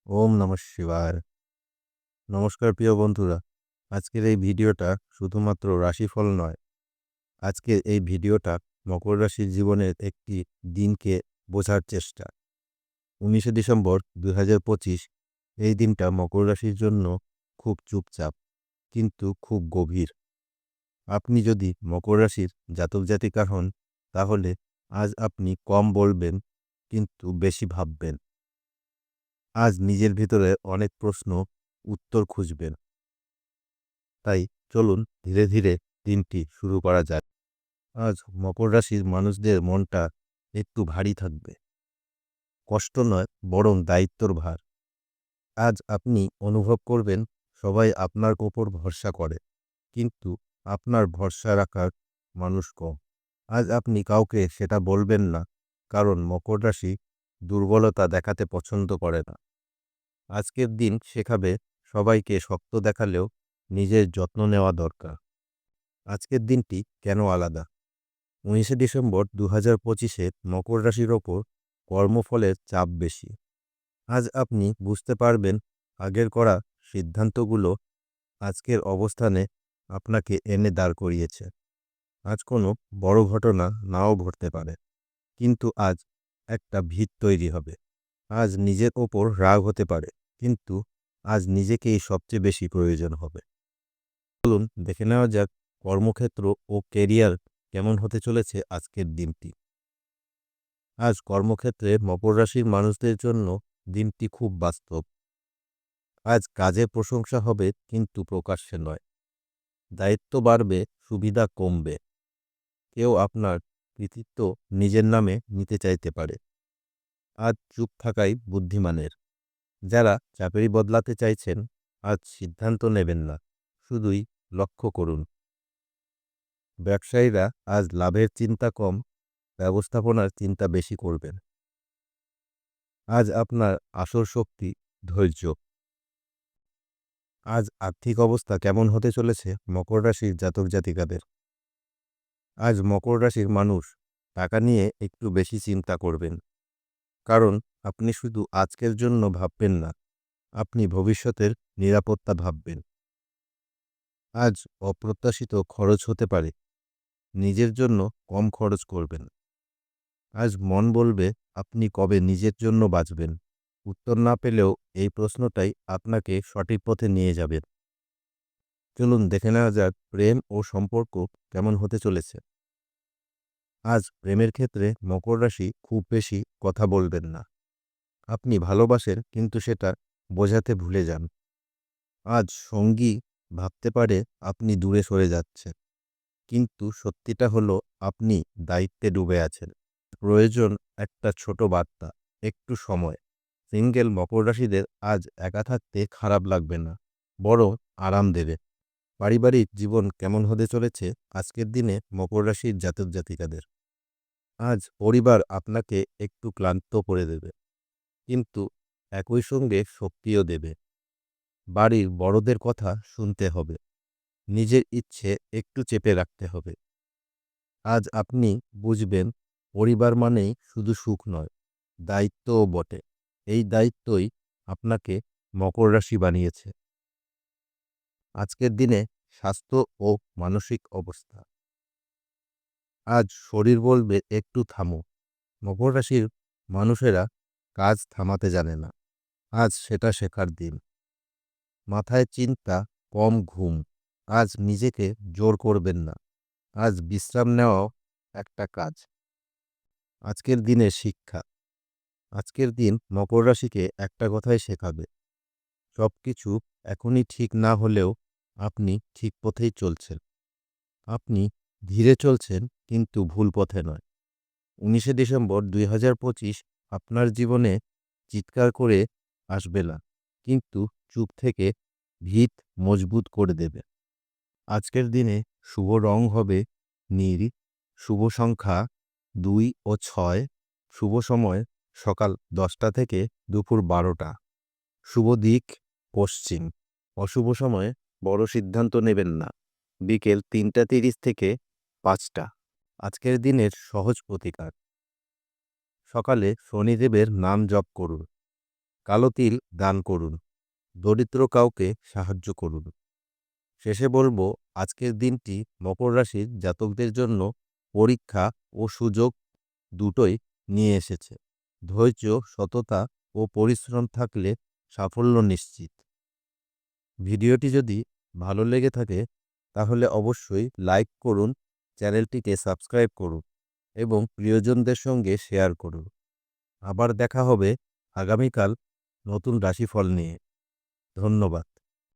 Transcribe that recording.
ওম নমঃ শিবায়। নমস্কার প্রিয় বন্ধুরা। আজকের এই ভিডিওটা শুধুমাত্র রাশিফল নয়। আজকের এই ভিডিওটা মকর রাশির জীবনের একটি দিনকে বোঝার চেষ্টা। ১৯শে ডিসেম্বর ২০২৫ এই দিনটা মকর রাশির জন্য খুব চুপচাপ কিন্তু খুব গভীর। আপনি যদি মকর রাশির জাতক জাতিকা হন তাহলে আজ আপনি কম বলবেন কিন্তু বেশি ভাববেন। আজ নিজের ভিতরে অনেক প্রশ্ন উত্তর খুঁজবেন। তাই চলুন ধীরে ধীরে দিনটি শুরু করা যাক। আজ মকর রাশির মানুষদের মনটা একটু ভারী থাকবে। কষ্ট নয়, বরং দায়িত্বর ভার। আজ আপনি অনুভব করবেন সবাই আপনার ওপর ভরসা করে, কিন্তু আপনার ভরসা রাখার মানুষ কম। আজ আপনি কাউকে সেটা বলবেন না, কারণ মকর রাশি দুর্বলতা দেখাতে পছন্দ করে না। আজকের দিন শেখাবে সবাইকে শক্ত দেখালেও নিজের যত্ন নেওয়া দরকার। আজকের দিনটি কেন আলাদা? ১৯শে ডিসেম্বর ২০২৫-এ মকর রাশির ওপর কর্মফলের চাপ বেশি। আজ আপনি বুঝতে পারবেন আগের করা সিদ্ধান্তগুলো আজকের অবস্থানে আপনাকে এনে দাঁড় করিয়েছে। আজ কোনো বড় ঘটনা নাও ঘটতে পারে, কিন্তু আজ একটা ভিত তৈরি হবে। আজ নিজের ওপর রাগ হতে পারে, কিন্তু আজ নিজেকেই সবচেয়ে বেশি প্রয়োজন হবে। চলুন দেখে নেওয়া যাক কর্মক্ষেত্র ও কেরিয়ার কেমন হতে চলেছে আজকের দিনটি। আজ কর্মক্ষেত্রে মকর রাশির মানুষদের জন্য দিনটি খুব বাস্তব। আজ কাজে প্রশংসা হবে, কিন্তু প্রকাশ্যে নয়। দায়িত্ব বাড়বে, সুবিধা কমবে। কেউ আপনার কৃতিত্ব নিজের নামে নিতে চাইতে পারে। আজ চুপ থাকাই বুদ্ধিমানের। যারা চাকরি বদলাতে চাইছেন, আজ সিদ্ধান্ত নেবেন না, শুধুই লক্ষ্য করুন। ব্যবসায়ীরা আজ লাভের চিন্তা কম, ব্যবস্থাপনার চিন্তা বেশি করবেন। আজ আপনার আসল শক্তি ধৈর্য। আজ আর্থিক অবস্থা কেমন হতে চলেছে মকর রাশির জাতক জাতিকাদের? আজ মকর রাশির মানুষ টাকা নিয়ে একটু বেশি চিন্তা করবেন, কারণ আপনি শুধু আজকের জন্য ভাববেন না, আপনি ভবিষ্যতের নিরাপত্তা ভাববেন। আজ অপ্রত্যাশিত খরচ হতে পারে, নিজের জন্য কম খরচ করবেন। আজ মন বলবে আপনি কবে নিজের জন্য বাঁচবেন। উত্তর না পেলেও এই প্রশ্নটাই আপনাকে সঠিক পথে নিয়ে যাবে। চলুন দেখে নেওয়া যাক প্রেম ও সম্পর্ক কেমন হতে চলেছে। আজ প্রেমের ক্ষেত্রে মকর রাশি খুব বেশি কথা বলবেন না। আপনি ভালোবাসেন, কিন্তু সেটা বোঝাতে ভুলে যান। আজ সঙ্গী ভাবতে পারে আপনি দূরে সরে যাচ্ছেন, কিন্তু সত্যিটা হলো আপনি দায়িত্বে ডুবে আছেন। প্রয়োজন একটা ছোট বার্তা, একটু সময়। সিঙ্গেল মকর রাশিদের আজ একা থাকতে খারাপ লাগবে না, বরং আরাম দেবে। পারিবারিক জীবন কেমন হতে চলেছে আজকের দিনে মকর রাশির জাতক জাতিকাদের? আজ পরিবার আপনাকে একটু ক্লান্ত করে দেবে, কিন্তু একই সঙ্গে শক্তিও দেবে। বাড়ির বড়দের কথা শুনতে হবে, নিজের ইচ্ছে একটু চেপে রাখতে হবে। আজ আপনি বুঝবেন পরিবার মানেই শুধু সুখ নয়, দায়িত্বও বটে। এই দায়িত্বই আপনাকে মকর রাশি বানিয়েছে। আজকের দিনে স্বাস্থ্য ও মানসিক অবস্থা। আজ শরীর বলবে একটু থামো। মকর রাশির মানুষেরা কাজ থামাতে জানে না, আজ সেটা শেখার দিন। মাথায় চিন্তা, কম ঘুম। আজ নিজেকে জোর করবেন না, আজ বিশ্রাম নেওয়াও একটা কাজ। আজকের দিনে শিক্ষা। আজকের দিন মকর রাশিকে একটা কথাই শেখাবে, সবকিছু এখনই ঠিক না হলেও আপনি ঠিক পথেই চলছেন। আপনি ধীরে চলছেন, কিন্তু ভুল পথে নয়। ১৯শে ডিসেম্বর ২০২৫ আপনার জীবনে চিৎকার করে আসবে না, কিন্তু চুপ থেকে ভিত মজবুত করে দেবে। আজকের দিনে শুভ রং হবে নীল, শুভ সংখ্যা ২ ও ৬, শুভ সময় সকাল ১০টা থেকে দুপুর ১২টা, শুভ দিক পশ্চিম। অশুভ সময়ে বড় সিদ্ধান্ত নেবেন না, বিকেল ৩টা ৩০ থেকে ৫টা। আজকের দিনের সহজ প্রতিকার। সকালে শনিদেবের নাম জপ করুন। কালো তিল দান করুন, দরিদ্র কাউকে সাহায্য করুন। শেষে বলবো, আজকের দিনটি মকর রাশির জাতকদের জন্য পরীক্ষা ও সুযোগ দুটোই নিয়ে এসেছে। ধৈর্য, সততা ও পরিশ্রম থাকলে সাফল্য নিশ্চিত। ভিডিওটি যদি ভালো লেগে থাকে তাহলে অবশ্যই লাইক করুন, চ্যানেলটিকে সাবস্ক্রাইব করুন এবং প্রিয়জনদের সঙ্গে শেয়ার করুন। আবার দেখা হবে আগামীকাল নতুন রাশিফল নিয়ে। ধন্যবাদ।